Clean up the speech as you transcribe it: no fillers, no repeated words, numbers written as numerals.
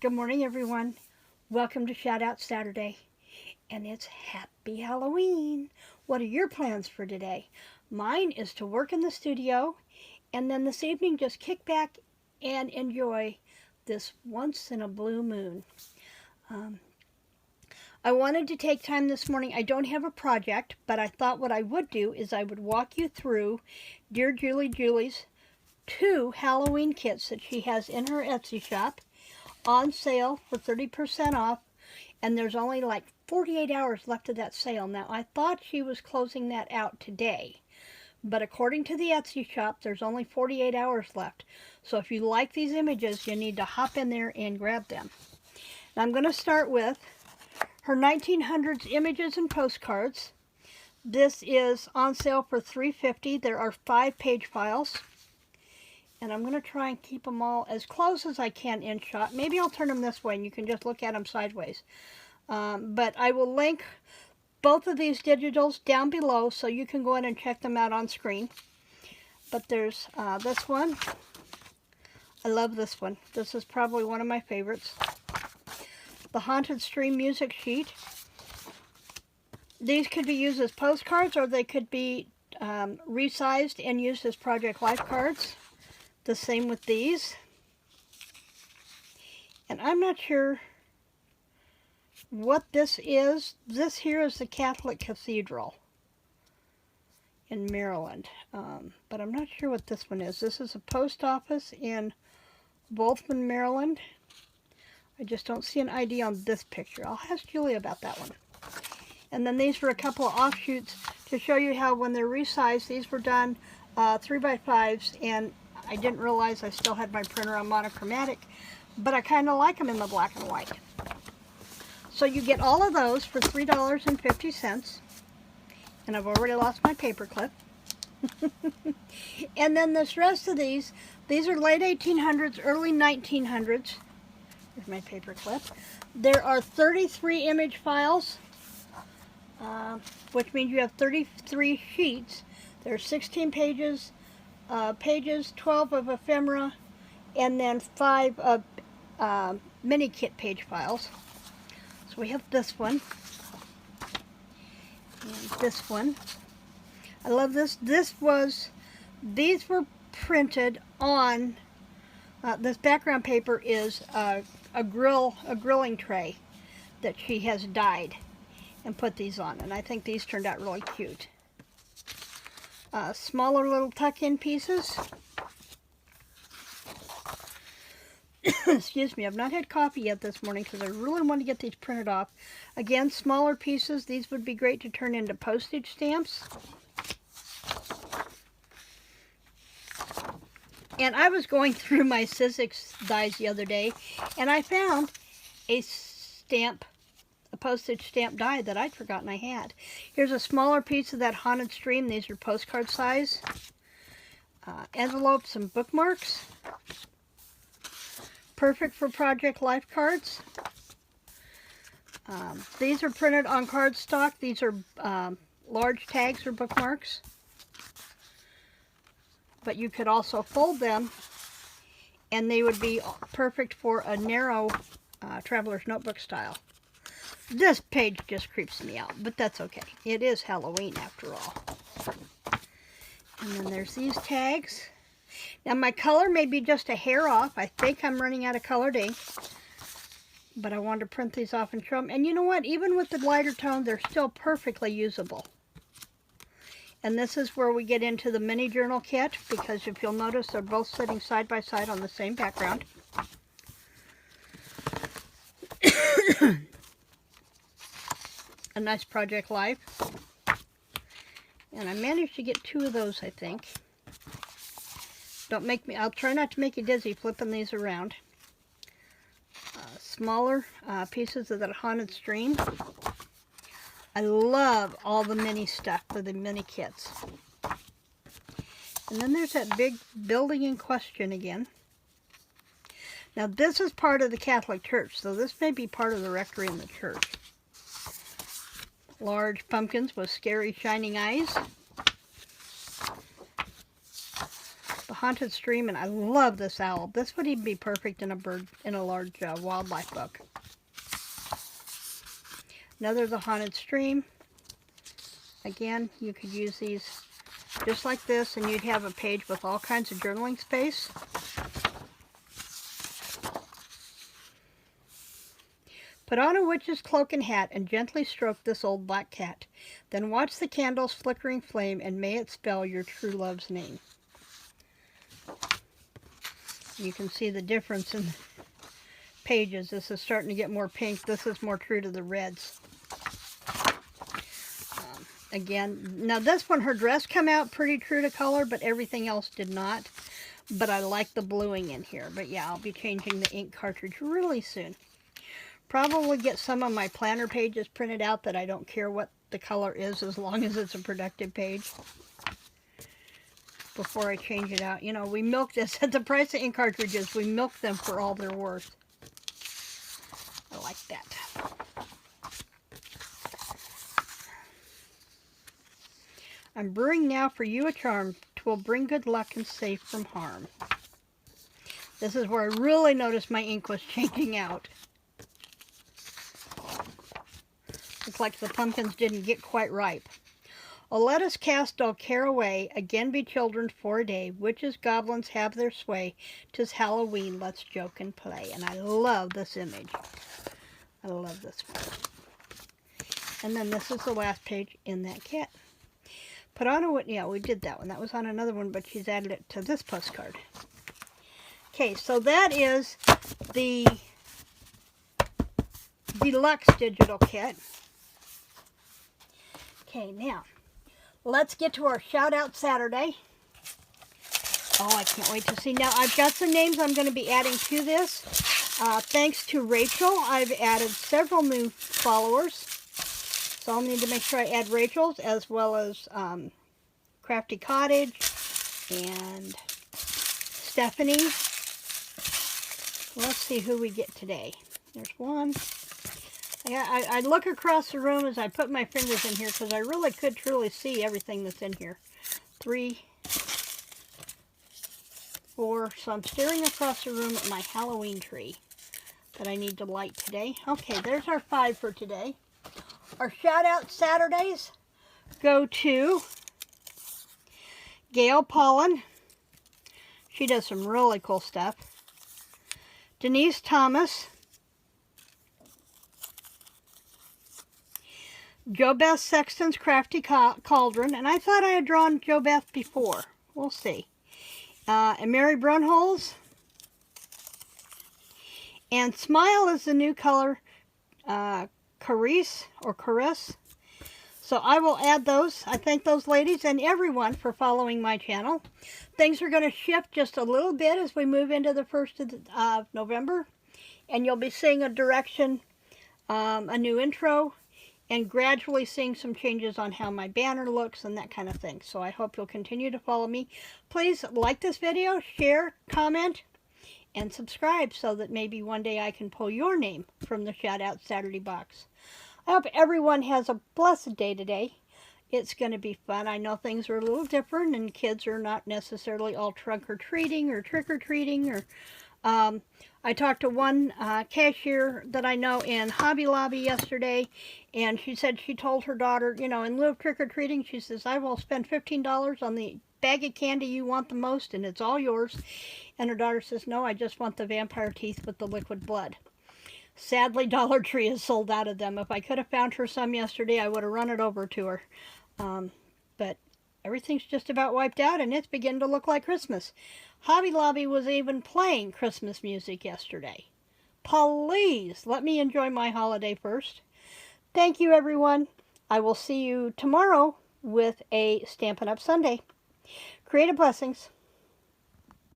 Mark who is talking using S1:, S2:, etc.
S1: Good morning, everyone. Welcome to Shout Out Saturday, and it's Happy Halloween. What are your plans for today? Mine is to work in the studio, and then this evening just kick back and enjoy this once in a blue moon. I wanted to take time this morning. I don't have a project, but I thought what I would do is I would walk you through Dear Julie Julie's 2 Halloween kits that she has in her Etsy shop, on sale for 30% off, and there's only like 48 hours left of that sale. Now, I thought she was closing that out today, but according to the Etsy shop, there's only 48 hours left. So if you like these images, you need to hop in there and grab them. Now, I'm going to start with her 1900s images and postcards. This is on sale for $3.50. There are 5-page files. And I'm going to try and keep them all as close as I can in shot. Maybe I'll turn them this way and you can just look at them sideways. But I will link both of these digitals down below so you can go in and check them out on screen. But there's this one. I love this one. This is probably one of my favorites. The Haunted Stream music sheet. These could be used as postcards, or they could be resized and used as Project Life cards. The same with these. And I'm not sure what this is. This here is the Catholic Cathedral in Maryland. But I'm not sure what this one is. This is a post office in Wolfman, Maryland. I just don't see an ID on this picture. I'll ask Julie about that one. And then these were a couple of offshoots to show you how when they're resized, these were done 3x5s, and I didn't realize I still had my printer on monochromatic, but I kind of like them in the black and white. So you get all of those for $3.50, and I've already lost my paper clip. And then this rest of these are late 1800s, early 1900s. Here's my paper clip. There are 33 image files, which means you have 33 sheets. There are 16 pages, 12 of ephemera, and then 5 of mini kit page files. So we have this one, and this one. I love this. These were printed on, this background paper is a grilling tray that she has dyed and put these on, and I think these turned out really cute. Smaller little tuck-in pieces. Excuse me, I've not had coffee yet this morning because I really want to get these printed off. Again, smaller pieces. These would be great to turn into postage stamps. And I was going through my Sizzix dies the other day, and I found a postage stamp die that I'd forgotten I had. Here's a smaller piece of that Haunted Stream. These are postcard size. Envelopes and bookmarks. Perfect for Project Life cards. These are printed on cardstock. These are large tags or bookmarks. But you could also fold them, and they would be perfect for a narrow traveler's notebook style. This page just creeps me out, but that's okay. It is Halloween after all. And then there's these tags. Now my color may be just a hair off. I think I'm running out of colored ink, but I wanted to print these off and show them. And you know what? Even with the lighter tone, they're still perfectly usable. And this is where we get into the mini journal kit, because if you'll notice, they're both sitting side by side on the same background. A nice Project Life. And I managed to get 2 of those, I think. Don't make me, I'll try not to make you dizzy flipping these around. Smaller pieces of that Haunted Stream. I love all the mini stuff for the mini kits. And then there's that big building in question again. Now this is part of the Catholic Church, so this may be part of the rectory in the church. Large pumpkins with scary shining eyes. haunted stream, and I love this owl. This would even be perfect in a large wildlife book. Another the haunted stream. Again, you could use these just like this, and you'd have a page with all kinds of journaling space. Put on a witch's cloak and hat and gently stroke this old black cat. Then watch the candle's flickering flame, and may it spell your true love's name. You can see the difference in pages. This is starting to get more pink. This is more true to the reds. Again, now this one, her dress come out pretty true to color, but everything else did not. But I like the bluing in here. But yeah, I'll be changing the ink cartridge really soon. Probably get some of my planner pages printed out that I don't care what the color is as long as it's a productive page before I change it out. You know, we milk this at the price of ink cartridges. We milk them for all they're worth. I like that. I'm brewing now for you a charm, 'twill bring good luck and safe from harm. This is where I really noticed my ink was changing out. Looks like the pumpkins didn't get quite ripe. Oh, let us cast all care away, again be children for a day. Witches, goblins have their sway. 'Tis Halloween, let's joke and play. And I love this image. I love this one. And then this is the last page in that kit. Put on a, yeah, we did that one. That was on another one, but she's added it to this postcard. Okay, so that is the Deluxe Digital Kit. Okay, now, let's get to our Shout Out Saturday. Oh, I can't wait to see. Now, I've got some names I'm going to be adding to this. Thanks to Rachel, I've added several new followers. So I'll need to make sure I add Rachel's, as well as Crafty Cottage and Stephanie. Let's see who we get today. There's one. I look across the room as I put my fingers in here because I really could truly see everything that's in here. 3, 4. So I'm staring across the room at my Halloween tree that I need to light today. Okay, there's our 5 for today. Our shout out Saturdays go to Gail Paullin. She does some really cool stuff. Denise Thomas. JOBETH SEXTON'S Crafty Cauldron. And I thought I had drawn JOBETH before. We'll see. And Mary Brunholz. And Smile is the new color. Charis or Charis. So I will add those. I thank those ladies and everyone for following my channel. Things are going to shift just a little bit as we move into the 1st of November. And you'll be seeing a direction, a new intro, and gradually seeing some changes on how my banner looks and that kind of thing. So I hope you'll continue to follow me. Please like this video, share, comment, and subscribe so that maybe one day I can pull your name from the Shout Out Saturday box. I hope everyone has a blessed day today. It's going to be fun. I know things are a little different and kids are not necessarily all trunk-or-treating or trick-or-treating. Or I talked to one cashier that I know in Hobby Lobby yesterday, and she said she told her daughter, you know, in lieu of trick-or-treating, she says, I will spend $15 on the bag of candy you want the most, and it's all yours. And her daughter says, no, I just want the vampire teeth with the liquid blood. Sadly, Dollar Tree is sold out of them. If I could have found her some yesterday, I would have run it over to her. But everything's just about wiped out, and it's beginning to look like Christmas. Hobby Lobby was even playing Christmas music yesterday. Please, let me enjoy my holiday first. Thank you, everyone. I will see you tomorrow with a Stampin' Up! Sunday. Creative blessings.